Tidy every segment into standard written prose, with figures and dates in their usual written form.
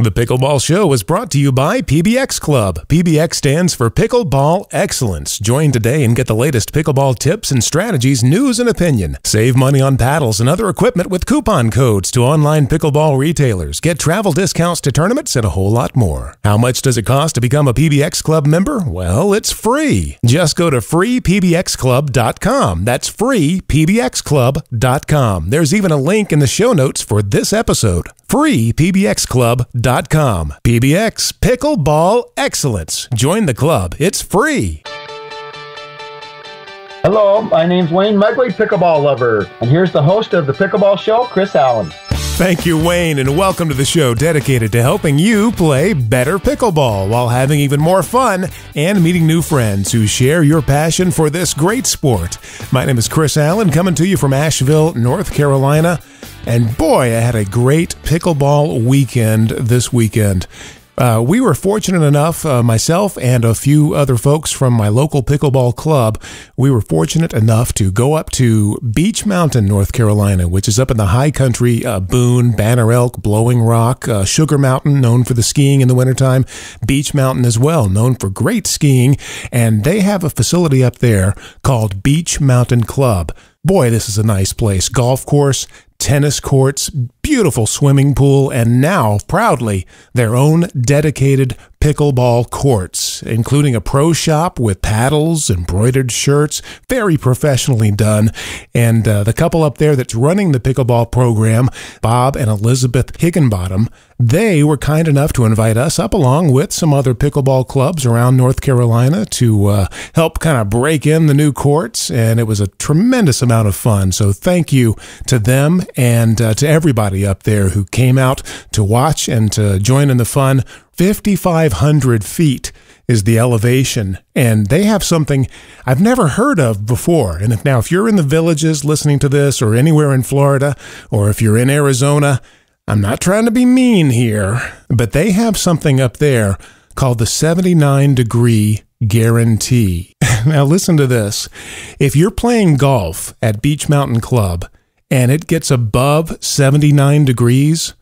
The Pickleball Show is brought to you by PBX Club. PBX stands for Pickleball Excellence. Join today and get the latest pickleball tips and strategies, news and opinion. Save money on paddles and other equipment with coupon codes to online pickleball retailers. Get travel discounts to tournaments and a whole lot more. How much does it cost to become a PBX Club member? Well, it's free. Just go to freepbxclub.com. That's freepbxclub.com. There's even a link in the show notes for this episode. freepbxclub.com. PBX Pickleball Excellence. Join the club. It's free. Hello, my name's Wayne Mugley, pickleball lover, and here's the host of the Pickleball Show, Chris Allen. Thank you, Wayne, and welcome to the show dedicated to helping you play better pickleball while having even more fun and meeting new friends who share your passion for this great sport. My name is Chris Allen, coming to you from Asheville, North Carolina. And boy, I had a great pickleball weekend this weekend. We were fortunate enough, myself and a few other folks from my local pickleball club, we were fortunate enough to go up to Beech Mountain, North Carolina, which is up in the high country, Boone, Banner Elk, Blowing Rock, Sugar Mountain, known for the skiing in the wintertime, Beech Mountain as well, known for great skiing, and they have a facility up there called Beech Mountain Club. Boy, this is a nice place. Golf course, tennis courts, beautiful swimming pool, and now, proudly, their own dedicated pickleball courts, including a pro shop with paddles, embroidered shirts, very professionally done. And the couple up there that's running the pickleball program, Bob and Elizabeth Higginbottom, they were kind enough to invite us up along with some other pickleball clubs around North Carolina to help kind of break in the new courts, and it was a tremendous amount of fun. So thank you to them and to everybody up there who came out to watch and to join in the fun. 5,500 feet is the elevation, and they have something I've never heard of before. And if you're in the Villages listening to this, or anywhere in Florida, or if you're in Arizona, I'm not trying to be mean here, but they have something up there called the 79-degree guarantee. Now listen to this. If you're playing golf at Beech Mountain Club and it gets above 79 degrees,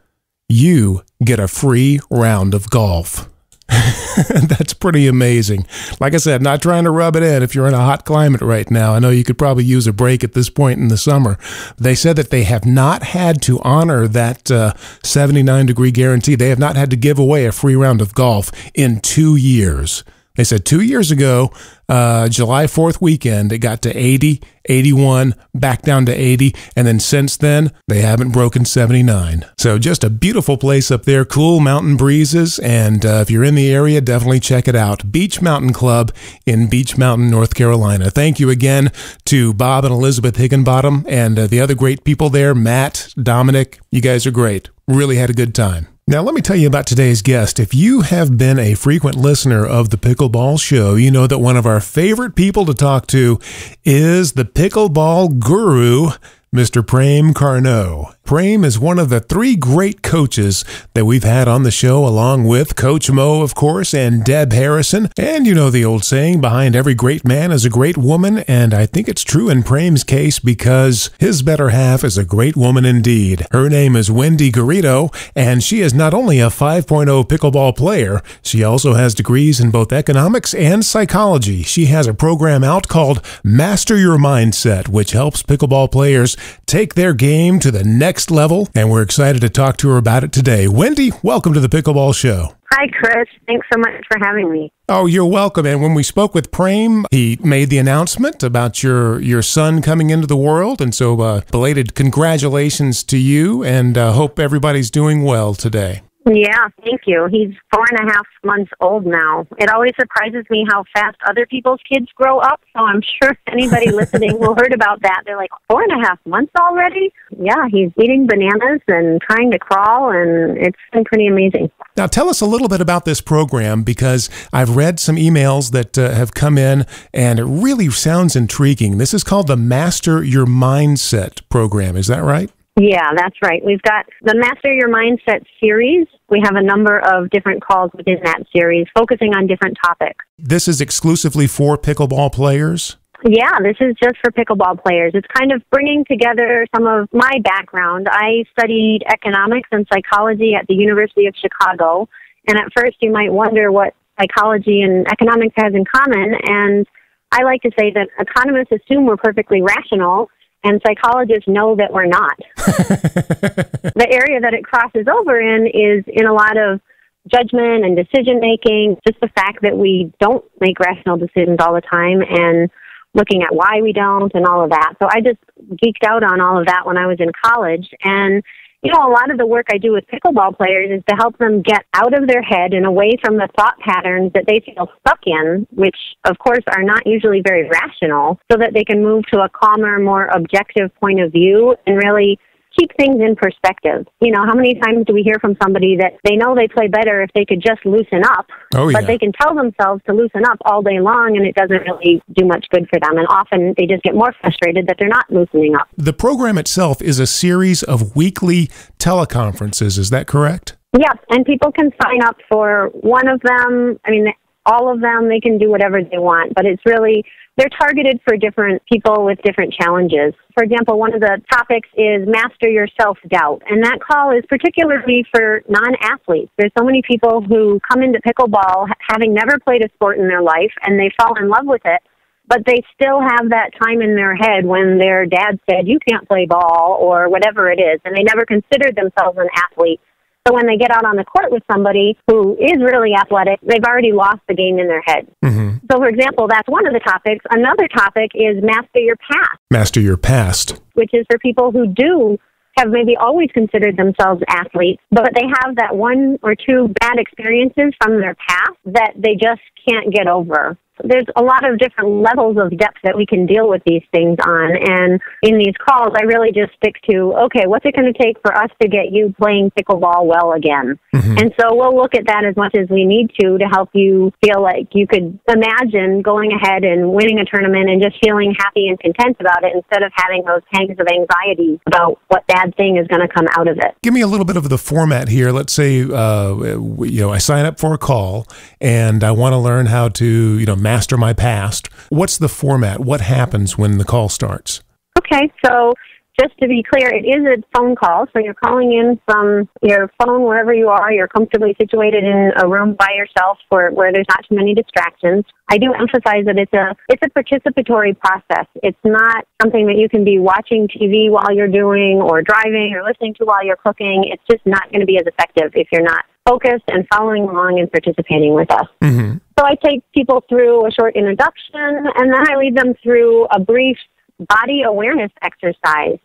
you get a free round of golf. That's pretty amazing. Like I said, not trying to rub it in if you're in a hot climate right now. I know you could probably use a break at this point in the summer. They said that they have not had to honor that 79-degree guarantee. They have not had to give away a free round of golf in 2 years. They said 2 years ago, July 4th weekend, it got to 80, 81, back down to 80, and then since then, they haven't broken 79. So just a beautiful place up there, cool mountain breezes, and if you're in the area, definitely check it out. Beech Mountain Club in Beech Mountain, North Carolina. Thank you again to Bob and Elizabeth Higginbottom and the other great people there, Matt, Dominic. You guys are great. Really had a good time. Now, let me tell you about today's guest. If you have been a frequent listener of the Pickleball Show, you know that one of our favorite people to talk to is the pickleball guru, Mr. Prem Carnot. Prem is one of the three great coaches that we've had on the show, along with Coach Mo, of course, and Deb Harrison. And you know the old saying, behind every great man is a great woman, and I think it's true in Prem's case because his better half is a great woman indeed. Her name is Wendy Garrido, and she is not only a 5.0 pickleball player, she also has degrees in both economics and psychology. She has a program out called Master Your Mindset, which helps pickleball players take their game to the next level, and we're excited to talk to her about it today. Wendy, welcome to the Pickleball Show. Hi, Chris. Thanks so much for having me. Oh, you're welcome. And when we spoke with Prem, he made the announcement about your son coming into the world, and so belated congratulations to you, and hope everybody's doing well today. Yeah, thank you. He's 4.5 months old now. It always surprises me how fast other people's kids grow up, so I'm sure anybody listening will heard about that. They're like, 4.5 months already? Yeah, he's eating bananas and trying to crawl, and it's been pretty amazing. Now, tell us a little bit about this program, because I've read some emails that have come in, and it really sounds intriguing. This is called the Master Your Mindset program. Is that right? Yeah, that's right. We've got the Master Your Mindset series. We have a number of different calls within that series, focusing on different topics. This is exclusively for pickleball players? Yeah, this is just for pickleball players. It's kind of bringing together some of my background. I studied economics and psychology at the University of Chicago, and at first you might wonder what psychology and economics has in common, and I like to say that economists assume we're perfectly rational, and psychologists know that we're not. The area that it crosses over in is in a lot of judgment and decision-making, just the fact that we don't make rational decisions all the time, and looking at why we don't and all of that. So I just geeked out on all of that when I was in college. And, you know, a lot of the work I do with pickleball players is to help them get out of their head and away from the thought patterns that they feel stuck in, which, of course, are not usually very rational, so that they can move to a calmer, more objective point of view and really keep things in perspective. You know, how many times do we hear from somebody that they know they play better if they could just loosen up, but they can tell themselves to loosen up all day long and it doesn't really do much good for them. And often they just get more frustrated that they're not loosening up. The program itself is a series of weekly teleconferences. Is that correct? Yeah, and people can sign up for one of them. I mean, all of them, they can do whatever they want, but it's really, they're targeted for different people with different challenges. For example, one of the topics is master your self-doubt, and that call is particularly for non-athletes. There's so many people who come into pickleball having never played a sport in their life, and they fall in love with it, but they still have that time in their head when their dad said, you can't play ball, or whatever it is, and they never considered themselves an athlete. So when they get out on the court with somebody who is really athletic, they've already lost the game in their head. Mm-hmm. So, for example, that's one of the topics. Another topic is master your past. Master your past. Which is for people who do have maybe always considered themselves athletes, but they have that one or two bad experiences from their past that they just can't get over. There's a lot of different levels of depth that we can deal with these things on. And in these calls, I really just stick to, okay, what's it going to take for us to get you playing pickleball well again? Mm-hmm. And so we'll look at that as much as we need to help you feel like you could imagine going ahead and winning a tournament and just feeling happy and content about it instead of having those pangs of anxiety about what bad thing is going to come out of it. Give me a little bit of the format here. Let's say, I sign up for a call and I want to learn how to, master my past. What's the format? What happens when the call starts? Okay, so just to be clear, it is a phone call, so you're calling in from your phone wherever you are. You're comfortably situated in a room by yourself where there's not too many distractions. I do emphasize that it's a participatory process. It's not something that you can be watching TV while you're doing or driving or listening to while you're cooking. It's just not going to be as effective if you're not focused and following along and participating with us. Mm-hmm. So I take people through a short introduction, and then I lead them through a brief body awareness exercise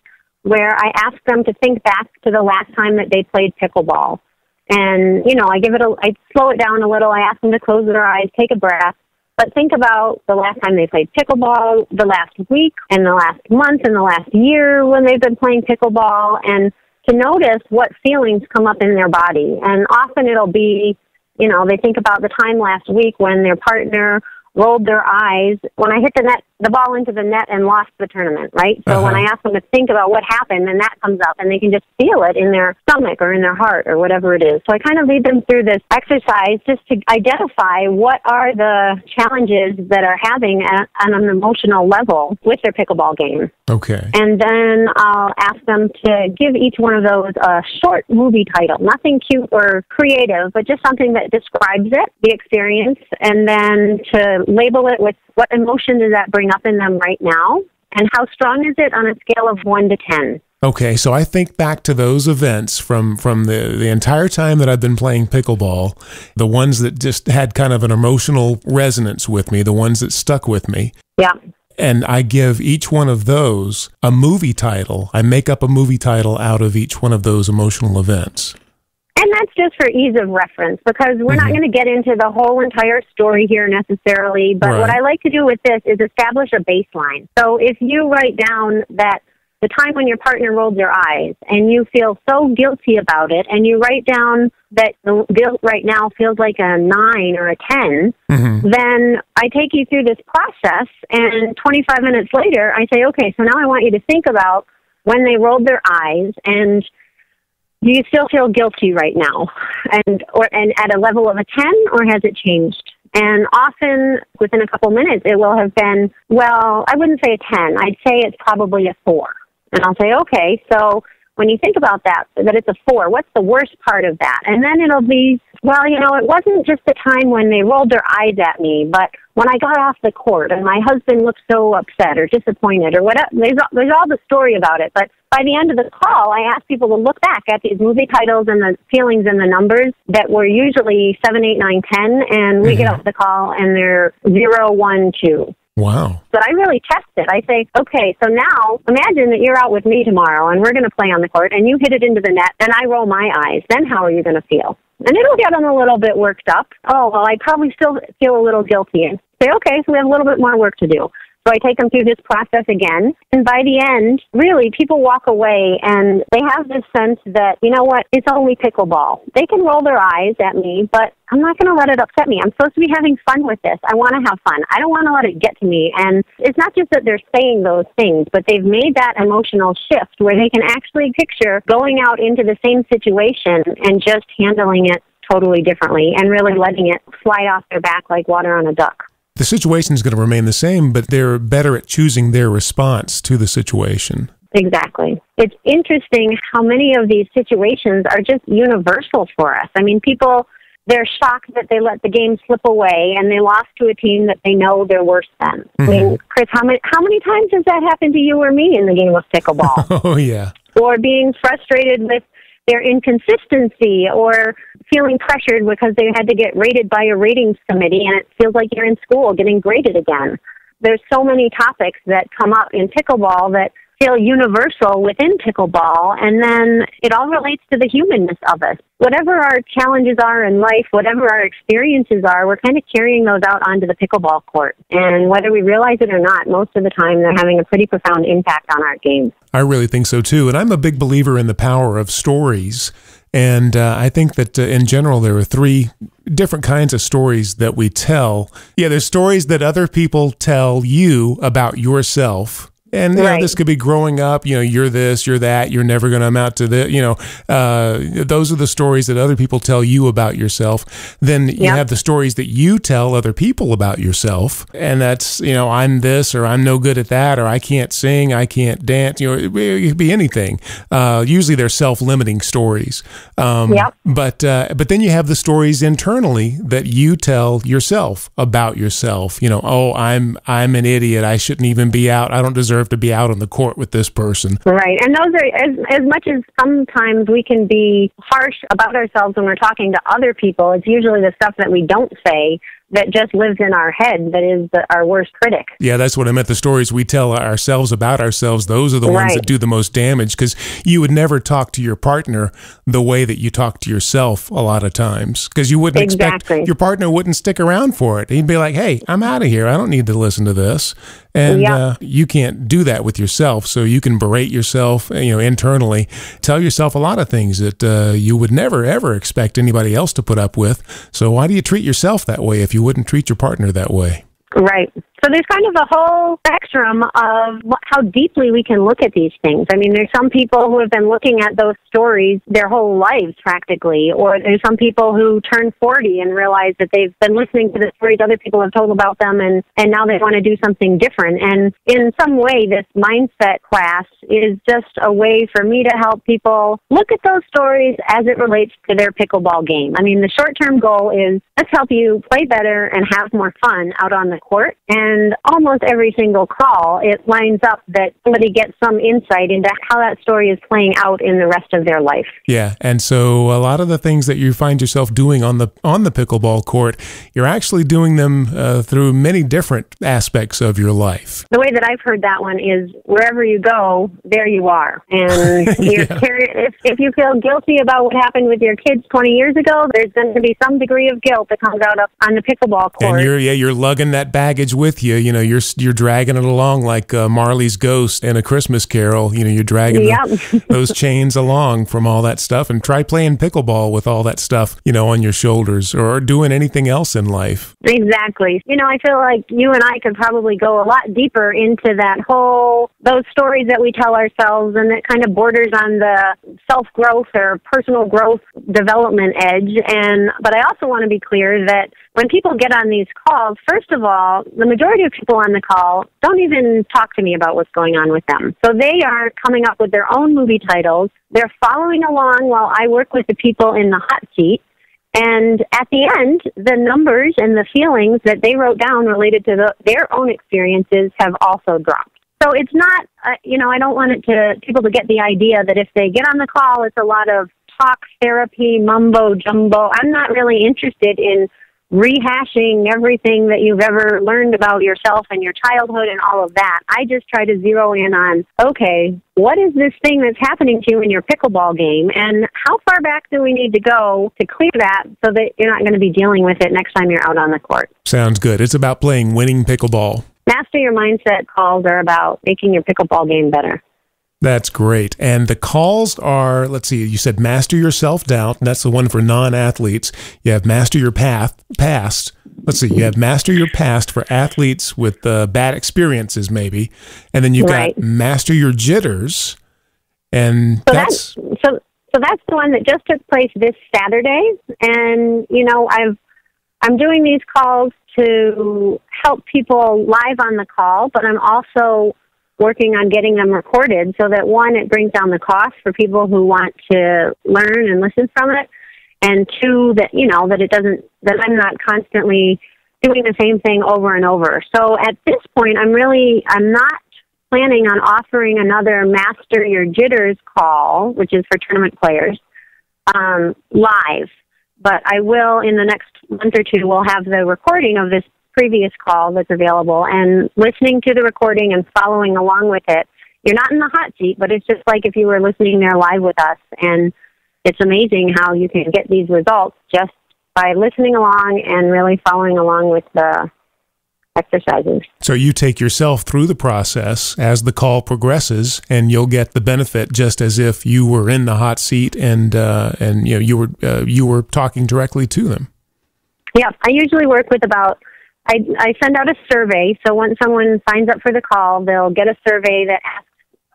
where I ask them to think back to the last time that they played pickleball. And, I slow it down a little. I ask them to close their eyes, take a breath, but think about the last time they played pickleball, the last week, and the last month, and the last year when they've been playing pickleball, and to notice what feelings come up in their body. And often it'll be, they think about the time last week when their partner rolled their eyes when I hit the ball into the net and lost the tournament, right? So when I ask them to think about what happened, then that comes up, and they can just feel it in their stomach or in their heart or whatever it is. So I kind of lead them through this exercise just to identify what are the challenges that are having on an emotional level with their pickleball game. Okay. And then I'll ask them to give each one of those a short movie title, nothing cute or creative, but just something that describes it, the experience, and then to label it with what emotion does that bring up in them right now, and how strong is it on a scale of 1 to 10. Okay, so I think back to those events from the entire time that I've been playing pickleball, the ones that just had kind of an emotional resonance with me, the ones that stuck with me. Yeah. And I give each one of those a movie title. I make up a movie title out of each one of those emotional events. And that's just for ease of reference, because we're not going to get into the whole entire story here necessarily. But what I like to do with this is establish a baseline. So if you write down that the time when your partner rolled their eyes and you feel so guilty about it, and you write down that the guilt right now feels like a 9 or a 10, then I take you through this process, and 25 minutes later I say, okay, so now I want you to think about when they rolled their eyes, and do you still feel guilty right now? And at a level of a 10, or has it changed? And often, within a couple minutes, it will have been, well, I wouldn't say a 10. I'd say it's probably a 4. And I'll say, okay, so when you think about that it's a 4, what's the worst part of that? And then it'll be, well, it wasn't just the time when they rolled their eyes at me, but when I got off the court and my husband looked so upset or disappointed or whatever. There's all the story about it. But by the end of the call, I ask people to look back at these movie titles and the feelings and the numbers that were usually 7, 8, 9, 10, and we get off the call and they're 0, 1, 2. Wow. But I really test it. I say, okay, so now imagine that you're out with me tomorrow and we're going to play on the court and you hit it into the net and I roll my eyes. Then how are you going to feel? And it'll get them a little bit worked up. Oh, well, I probably still feel a little guilty. And say, okay, so we have a little bit more work to do. So I take them through this process again. And by the end, really, people walk away and they have this sense that, you know what, it's only pickleball. They can roll their eyes at me, but I'm not going to let it upset me. I'm supposed to be having fun with this. I want to have fun. I don't want to let it get to me. And it's not just that they're saying those things, but they've made that emotional shift where they can actually picture going out into the same situation and just handling it totally differently and really letting it slide off their back like water on a duck. The situation is going to remain the same, but they're better at choosing their response to the situation. Exactly. It's interesting how many of these situations are just universal for us. I mean, people, they're shocked that they let the game slip away and they lost to a team that they know they're worse than. I mean, Chris, how many times has that happened to you or me in the game of pickleball? Oh, yeah. Or being frustrated with their inconsistency or feeling pressured because they had to get rated by a ratings committee and it feels like you're in school getting graded again. There's so many topics that come up in pickleball that feel universal within pickleball, and then it all relates to the humanness of us. Whatever our challenges are in life, whatever our experiences are, we're kind of carrying those out onto the pickleball court. And whether we realize it or not, most of the time they're having a pretty profound impact on our game. I really think so too. And I'm a big believer in the power of stories. And I think that in general, there are 3 different kinds of stories that we tell. Yeah, there's stories that other people tell you about yourself. And right. This could be growing up, you're this, you're that, you're never going to amount to this, those are the stories that other people tell you about yourself. Then you have the stories that you tell other people about yourself. And that's, I'm this, or I'm no good at that, or I can't sing, I can't dance, it could be anything. Usually they're self-limiting stories. But then you have the stories internally that you tell yourself about yourself. Oh, I'm an idiot. I shouldn't even be out. I don't deserve to be out on the court with this person. Right. And those are, as much as sometimes we can be harsh about ourselves when we're talking to other people, it's usually the stuff that we don't say that just lives in our head that is our worst critic. Yeah, that's what I meant. The stories we tell ourselves about ourselves, those are the ones that do the most damage, because you would never talk to your partner the way that you talk to yourself a lot of times, because you wouldn't expect, your partner wouldn't stick around for it. He'd be like, hey, I'm out of here. I don't need to listen to this. And you can't do that with yourself. So you can berate yourself, internally, tell yourself a lot of things that you would never, ever expect anybody else to put up with. So why do you treat yourself that way if you wouldn't treat your partner that way? Right. So there's kind of a whole spectrum of how deeply we can look at these things. I mean, there's some people who have been looking at those stories their whole lives practically, or there's some people who turn 40 and realize that they've been listening to the stories other people have told about them, and now they want to do something different. And in some way, this mindset class is just a way for me to help people look at those stories as it relates to their pickleball game. I mean, the short-term goal is let's help you play better and have more fun out on the court. And almost every single call, it lines up that somebody gets some insight into how that story is playing out in the rest of their life. Yeah, and so a lot of the things that you find yourself doing on the pickleball court, you're actually doing them through many different aspects of your life. The way that I've heard that one is wherever you go, there you are. And if you feel guilty about what happened with your kids 20 years ago, there's going to be some degree of guilt that comes out on the pickleball court. And you're lugging that baggage with with you. You know, you're dragging it along like Marley's Ghost in A Christmas Carol. You know, you're dragging those chains along from all that stuff. And try playing pickleball with all that stuff, you know, on your shoulders, or doing anything else in life. Exactly. You know, I feel like you and I could probably go a lot deeper into those stories that we tell ourselves, and that kind of borders on the self-growth or personal growth development edge. But I also want to be clear that when people get on these calls, first of all, the majority of people on the call don't even talk to me about what's going on with them. So they are coming up with their own movie titles. They're following along while I work with the people in the hot seat. And at the end, the numbers and the feelings that they wrote down related to their own experiences have also dropped. So it's not, you know, I don't want people to get the idea that if they get on the call, it's a lot of talk therapy, mumbo jumbo. I'm not really interested in rehashing everything that you've ever learned about yourself and your childhood and all of that. I just try to zero in on, okay, what is this thing that's happening to you in your pickleball game, and how far back do we need to go to clear that so that you're not going to be dealing with it next time you're out on the court? Sounds good. It's about playing winning pickleball. Master Your Mindset calls are about making your pickleball game better. That's great. And the calls are, let's see, you said Master Your Self-Doubt. That's the one for non-athletes. You have Master Your Past. Let's see, you have Master Your Past for athletes with bad experiences, maybe. And then you've got Master Your Jitters. And so that's the one that just took place this Saturday. And, you know, I'm doing these calls to help people live on the call, but I'm also working on getting them recorded so that, one, it brings down the cost for people who want to learn and listen from it, and two, that, you know, that I'm not constantly doing the same thing over and over. So at this point, I'm not planning on offering another Master Your Jitters call, which is for tournament players, live. But I will, in the next month or two, we'll have the recording of this previous call that's available, and listening to the recording and following along with it. You're not in the hot seat, but it's just like if you were listening there live with us. And it's amazing how you can get these results just by listening along and really following along with the exercises. So you take yourself through the process as the call progresses, and you'll get the benefit just as if you were in the hot seat and you know, you were talking directly to them. Yeah, I usually work with I send out a survey. So when someone signs up for the call, they'll get a survey that asks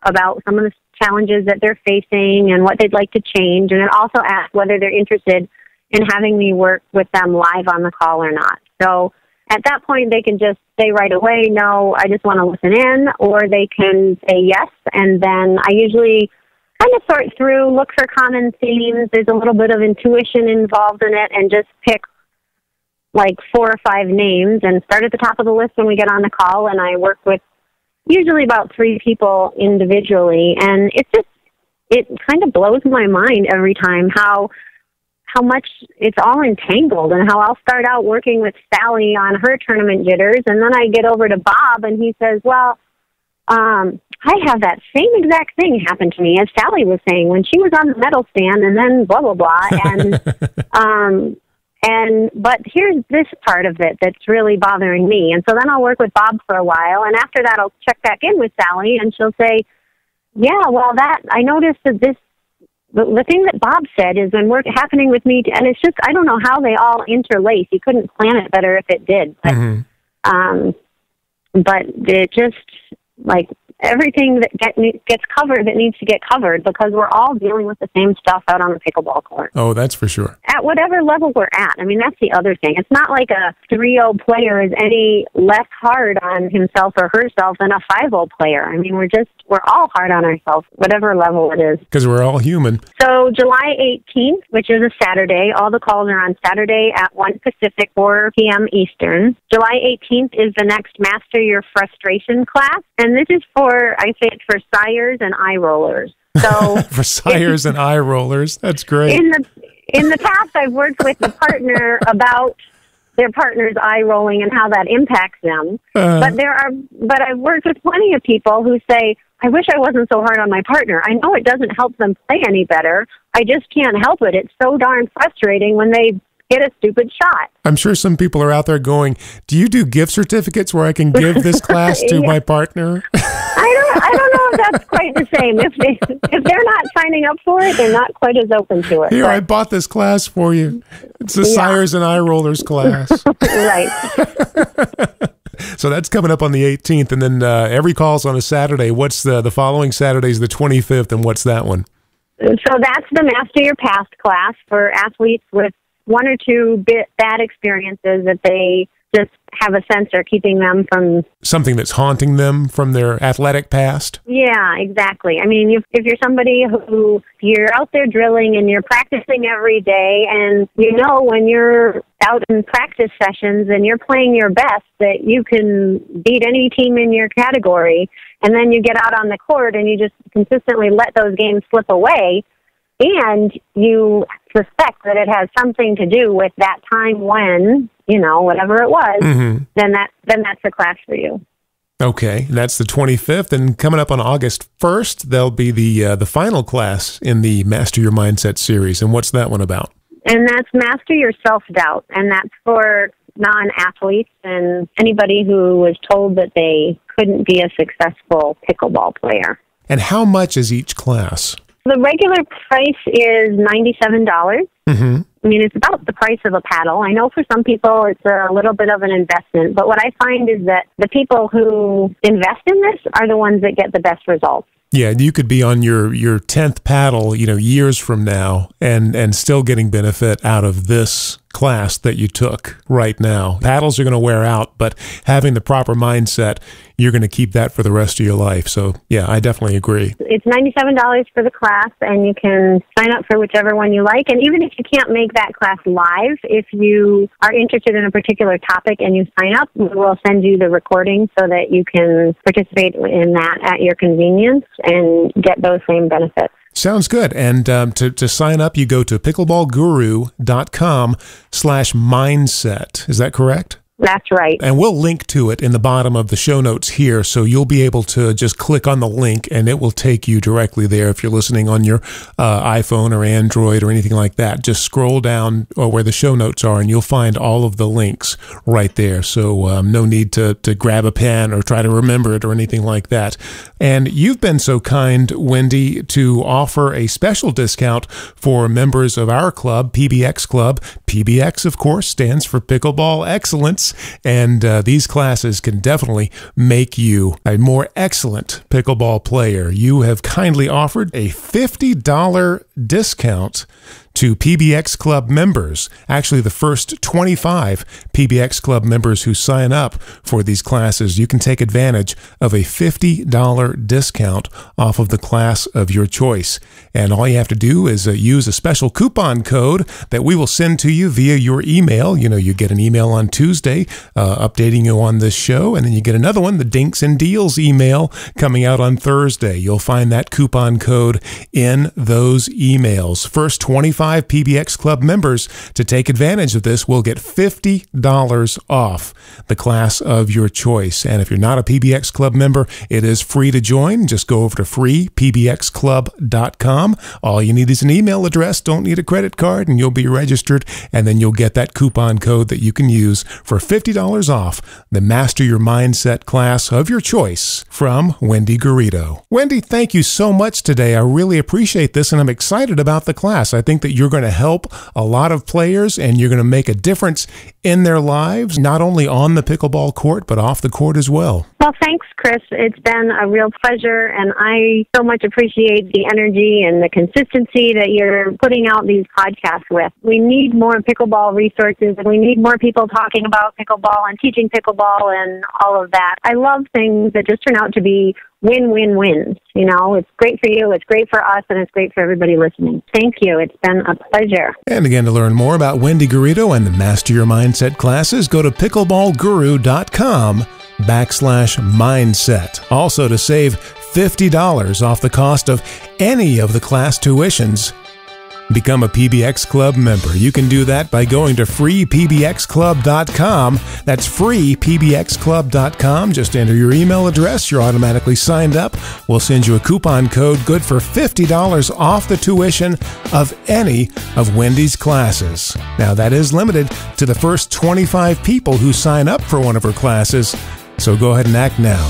about some of the challenges that they're facing and what they'd like to change. And it also asks whether they're interested in having me work with them live on the call or not. So at that point, they can just say right away, no, I just want to listen in, or they can say yes. And then I usually kind of sort through, look for common themes. There's a little bit of intuition involved in it, and just pick like 4 or 5 names and start at the top of the list when we get on the call. And I work with usually about 3 people individually. And it kind of blows my mind every time how much it's all entangled, and how I'll start out working with Sally on her tournament jitters. And then I get over to Bob and he says, well, I have that same exact thing happen to me, as Sally was saying, when she was on the medal stand, and then blah, blah, blah. But here's this part of it that's really bothering me. And so then I'll work with Bob for a while, and after that I'll check back in with Sally, and she'll say, yeah, well, I noticed that the thing that Bob said is when work happening with me, and it's just, I don't know how they all interlace. You couldn't plan it better if it did. But, but it just, like, everything that gets covered that needs to get covered, because we're all dealing with the same stuff out on the pickleball court. Oh, that's for sure. At whatever level we're at. I mean, that's the other thing. It's not like a 3-0 player is any less hard on himself or herself than a 5-0 player. I mean, we're all hard on ourselves, whatever level it is. Because we're all human. So July 18th, which is a Saturday, all the calls are on Saturday at 1 Pacific, 4 p.m. Eastern. July 18th is the next Master Your Frustration class, and this is I say it's for sires and eye rollers. So for sires and eye rollers, that's great. In the past, I've worked with the partner about their partner's eye rolling and how that impacts them. But I've worked with plenty of people who say, I wish I wasn't so hard on my partner. I know it doesn't help them play any better. I just can't help it. It's so darn frustrating when they hit a stupid shot. I'm sure some people are out there going, do you do gift certificates where I can give this class to my partner? I don't know if that's quite the same. If they're not signing up for it, they're not quite as open to it. Here, I bought this class for you. It's the Sires and Eye Rollers class. Right. So that's coming up on the 18th, and then every call's on a Saturday. What's the following Saturday's the 25th, and what's that one? So that's the Master Your Past class for athletes with one or two bad experiences that they just have a sensor keeping them from... Something that's haunting them from their athletic past? Yeah, exactly. I mean, if you're somebody who, you're out there drilling and you're practicing every day, and you know when you're out in practice sessions and you're playing your best that you can beat any team in your category, and then you get out on the court and you just consistently let those games slip away, and you suspect that it has something to do with that time when, you know, whatever it was, then that's the class for you. Okay, that's the 25th, and coming up on August 1st, there'll be the final class in the Master Your Mindset series. And what's that one about? And that's Master Your Self-Doubt, and that's for non-athletes and anybody who was told that they couldn't be a successful pickleball player. And how much is each class? The regular price is $97. I mean, it's about the price of a paddle. I know for some people it's a little bit of an investment, but what I find is that the people who invest in this are the ones that get the best results. Yeah, you could be on your 10th paddle, you know, years from now and still getting benefit out of this class that you took right now. Paddles are going to wear out, but having the proper mindset, you're going to keep that for the rest of your life. So, yeah, I definitely agree. It's $97 for the class, and you can sign up for whichever one you like. And even if you can't make that class live, if you are interested in a particular topic and you sign up, we'll send you the recording so that you can participate in that at your convenience and get those same benefits. Sounds good. And to sign up, you go to pickleballguru.com/mindset. Is that correct? That's right. And we'll link to it in the bottom of the show notes here, so you'll be able to just click on the link and it will take you directly there if you're listening on your iPhone or Android or anything like that. Just scroll down where the show notes are and you'll find all of the links right there. So no need to grab a pen or try to remember it or anything like that. And you've been so kind, Wendy, to offer a special discount for members of our club, PBX Club. PBX, of course, stands for Pickleball Excellence. And these classes can definitely make you a more excellent pickleball player. You have kindly offered a $50 discount to PBX Club members. Actually, the first 25 PBX Club members who sign up for these classes, you can take advantage of a $50 discount off of the class of your choice. And all you have to do is use a special coupon code that we will send to you via your email. You know, you get an email on Tuesday updating you on this show, and then you get another one, the Dinks and Deals email, coming out on Thursday. You'll find that coupon code in those emails. First 25 PBX Club members to take advantage of this will get $50 off the class of your choice. And if you're not a PBX Club member, it is free to join. Just go over to freepbxclub.com. All you need is an email address, don't need a credit card, and you'll be registered, and then you'll get that coupon code that you can use for $50 off the Master Your Mindset class of your choice from Wendy Garrido. Wendy, thank you so much today. I really appreciate this, and I'm excited about the class. I think that you're going to help a lot of players, and you're going to make a difference in their lives, not only on the pickleball court, but off the court as well. Well, thanks, Chris. It's been a real pleasure, and I so much appreciate the energy and the consistency that you're putting out these podcasts with. We need more pickleball resources, and we need more people talking about pickleball and teaching pickleball and all of that. I love things that just turn out to be win-win-wins. You know, it's great for you, it's great for us, and it's great for everybody listening. Thank you. It's been a pleasure. And again, to learn more about Wendy Garrido and the Master Your Mindset classes, go to pickleballguru.com/mindset. Also, to save $50 off the cost of any of the class tuitions, Become a PBX Club member. You can do that by going to freepbxclub.com. That's freepbxclub.com. Just enter your email address. You're automatically signed up. We'll send you a coupon code good for $50 off the tuition of any of Wendy's classes. Now, that is limited to the first 25 people who sign up for one of her classes, so go ahead and act now.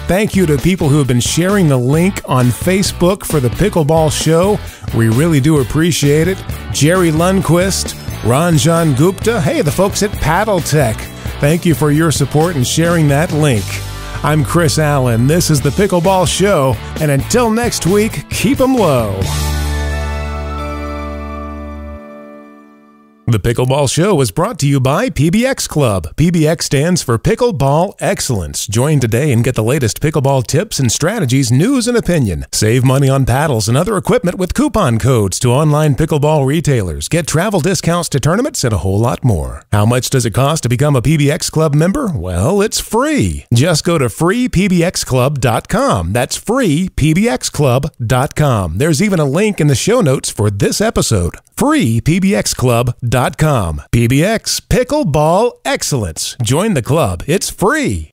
Thank you to people who have been sharing the link on Facebook for the Pickleball Show. We really do appreciate it. Jerry Lundquist, Ranjan Gupta, hey, the folks at Paddle Tech. Thank you for your support and sharing that link. I'm Chris Allen. This is the Pickleball Show, and until next week, keep 'em low. The Pickleball Show is brought to you by PBX Club. PBX stands for Pickleball Excellence. Join today and get the latest pickleball tips and strategies, news and opinion. Save money on paddles and other equipment with coupon codes to online pickleball retailers. Get travel discounts to tournaments and a whole lot more. How much does it cost to become a PBX Club member? Well, it's free. Just go to freepbxclub.com. That's freepbxclub.com. There's even a link in the show notes for this episode. freepbxclub.com. PBX Pickleball Excellence. Join the club. It's free.